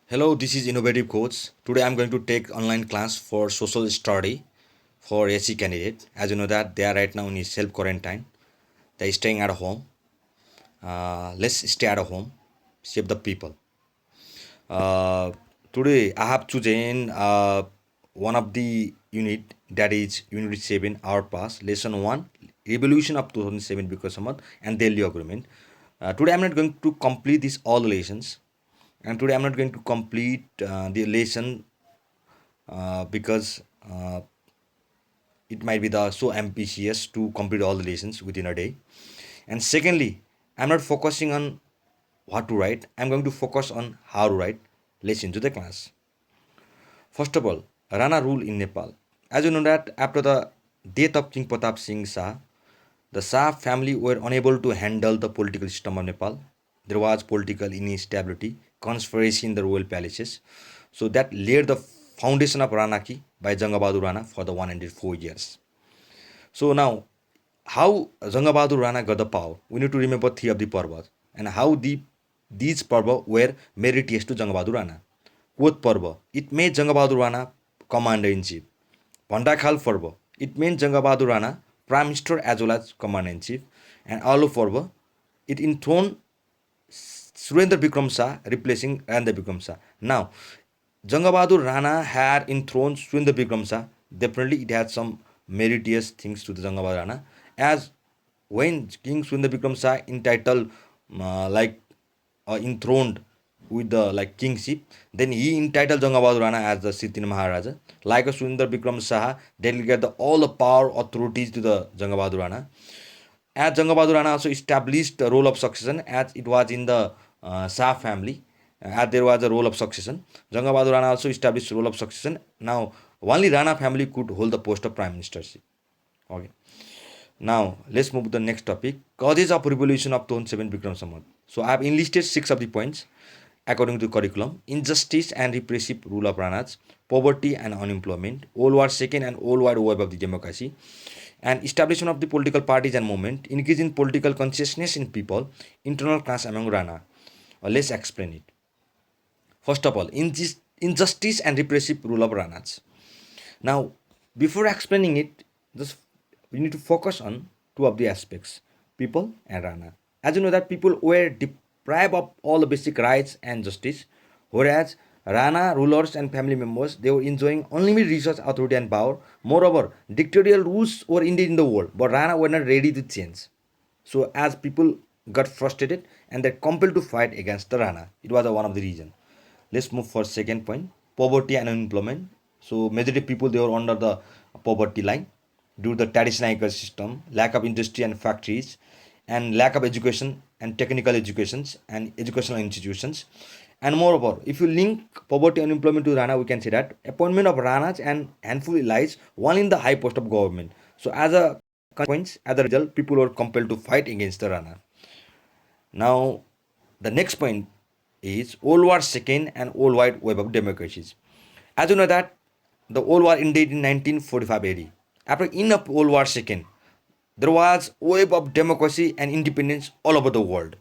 Hello, this is Innovative Coach. Today I'm going to take online class for social study for SC candidate. As you know that they are right now in self quarantine. They are staying at home. Let's stay at home. Save the people. Uh, Today I have chosen one of the unit that is Unit 7 Our Pass Lesson 1 Evolution of 2007 because month and Delhi Agreement. Today I'm not going to complete these all lessons, and today I'm not going to complete the lesson because it might be the so ambitious to complete all the lessons within a day. And secondly, I'm not focusing on what to write. I'm going to focus on how to write. Let's into the class. First of all, Rana rule in Nepal. As you know that after the death of King Pratap Singh Shah, the Shah family were unable to handle the political system of Nepal. There was political instability, conspiracy in the royal palaces. So that laid the foundation of Ranaki by Jangabadur Rana for the 104 years. So now, how Jangabadur Rana got the power? We need to remember three of the Parvas and how these Parva were meritorious to Jangabadur Rana. Koth Parva, it made Jangabadur Rana commander in chief. Pandakhal Parva, it made Jangabadur Rana prime minister as well as commander in chief. And Alu Parva, it enthroned Surendra Bikram Shah replacing Randa Bikram Shah. Now, Jangabadur Rana had enthroned Surendra Bikram Shah. Definitely, it had some meritorious things to the Jangabadur Rana. As when King Surendra Bikram Shah entitled, enthroned with the like kingship, then he entitled Jangabadur Rana as the Sitin Maharaja. Like a Surendra Bikram Shah, delegate all the power authorities to the Jangabadur Rana. As Jangabadur Rana also established the role of succession as it was in the Shah family. As there was a role of succession, Jangabadur Rana also established role of succession. Now, only Rana family could hold the post of prime ministership. Okay. Now, let's move to the next topic. Causes of revolution of 2007 Bikram Samad. So, I have enlisted six of the points according to curriculum: injustice and repressive rule of Ranas, poverty and unemployment, World War II and worldwide web of the democracy, and establishment of the political parties and movement, increase in political consciousness in people, internal class among Rana. Let's explain it. First of all, injustice and repressive rule of Ranas. Now, before explaining it, just we need to focus on two of the aspects: people and Rana. As you know that people were deprived of all the basic rights and justice, whereas Rana rulers and family members they were enjoying unlimited resource, authority, and power. Moreover, dictatorial rules were indeed in the world, but Rana were not ready to change. So as people got frustrated and they're compelled to fight against the Rana. It was one of the reason. Let's move for second point: poverty and unemployment. So majority people they were under the poverty line due to the traditional agriculture system, lack of industry and factories, and lack of education and technical educations and educational institutions. And moreover, if you link poverty and unemployment to Rana, we can say that appointment of Ranas and handful lies one in the high post of government. So as a consequence, as a result, people were compelled to fight against the Rana. Now, the next point is World War II and worldwide web of democracies. As you know that the World War ended in 1945 AD. After in of World War II, there was wave of democracy and independence all over the world,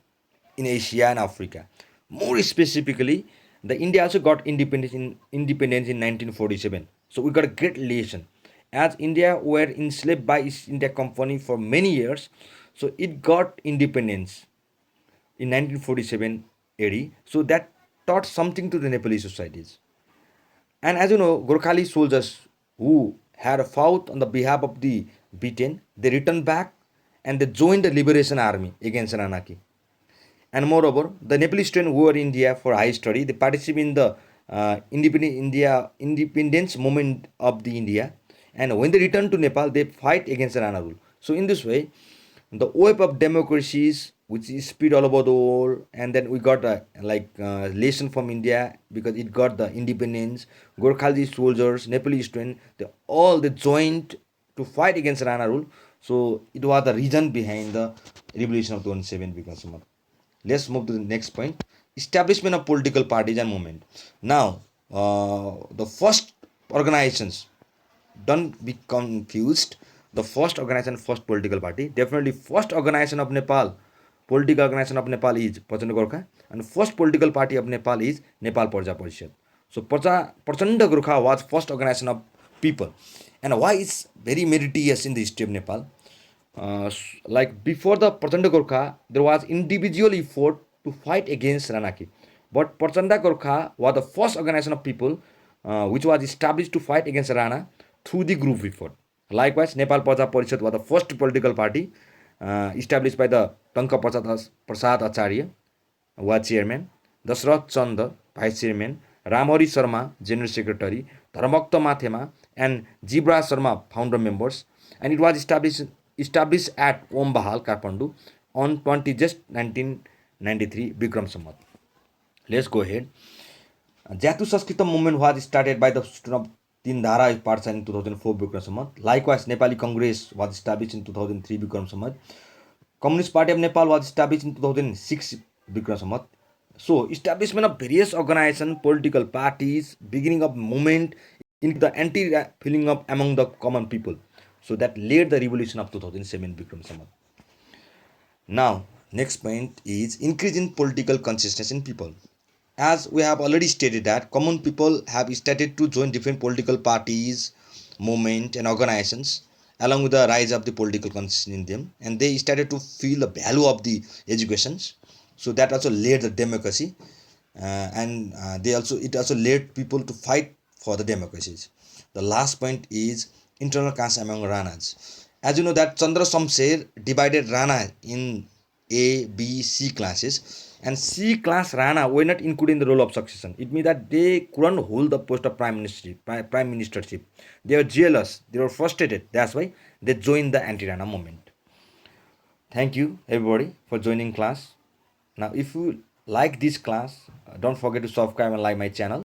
in Asia and Africa. More specifically, the India also got independence in 1947. So we got a great relation. As India were enslaved by East India Company for many years, so it got independence in 1947 AD. So that taught something to the Nepali societies. And as you know, Gorkhali soldiers who had fought on the behalf of the beaten, they returned back and they joined the liberation army against Ranaki. And moreover, the Nepali students who were in India for high study, they participate in the independence movement of the India. And when they return to Nepal, they fight against Rana rule. So in this way, the wave of democracies which is spread all over the world, and then we got a lesson from India because it got the independence. Gorkhalji soldiers, Nepalese students, they joined to fight against Rana rule. So it was the reason behind the revolution of 2007 because of. Let's move to the next point: establishment of political parties and movement. Now, the first organizations, don't be confused. The first organization, first political party, definitely first organization of Nepal political organization of Nepal is Prachanda Gorkha, and first political party of Nepal is Nepal Praja Parishad. So Prachanda Gorkha was first organization of people, and why it's very meritorious in the history of Nepal. Like before the Prachanda Gorkha, there was individual effort to fight against Ranaki, but Prachanda Gorkha was the first organization of people which was established to fight against Rana through the group effort. Likewise, Nepal Praja Parishad was the first political party established by the Tanka Prasad Acharya, was chairman, Dasrath Chand, vice chairman, Ramhari Sharma, general secretary, Dharmakta Mathema, and Jibra Sharma, founder members, and it was established at Om Bahal, Kathmandu, on 20 just 1993 Bikram Samvat. Let's go ahead. Jatu Sanskritam movement was started by the student of Tindhara Partha in 2004 Bikram Samvat. Likewise, Nepali Congress was established in 2003 Bikram Samvat. Communist Party of Nepal was established in 2006 Bikram Samvat. So, establishment of various organizations, political parties, beginning of movement in the anti-feeling of among the common people. So that led the revolution of 2007 Bikram Samvat. Now, next point is increase in political consciousness in people. As we have already stated that common people have started to join different political parties, movement and organizations along with the rise of the political consciousness in them, and they started to feel the value of the educations. So that also led the democracy, and they also it also led people to fight for the democracies. The last point is internal caste among Ranas. As you know that Chandra Shamsher divided Rana in A, B, C classes, and C class Rana were not included in the role of succession. It means that they couldn't hold the post of prime ministership. They were jealous. They were frustrated. That's why they joined the anti-Rana movement. Thank you everybody for joining class. Now, if you like this class, don't forget to subscribe and like my channel.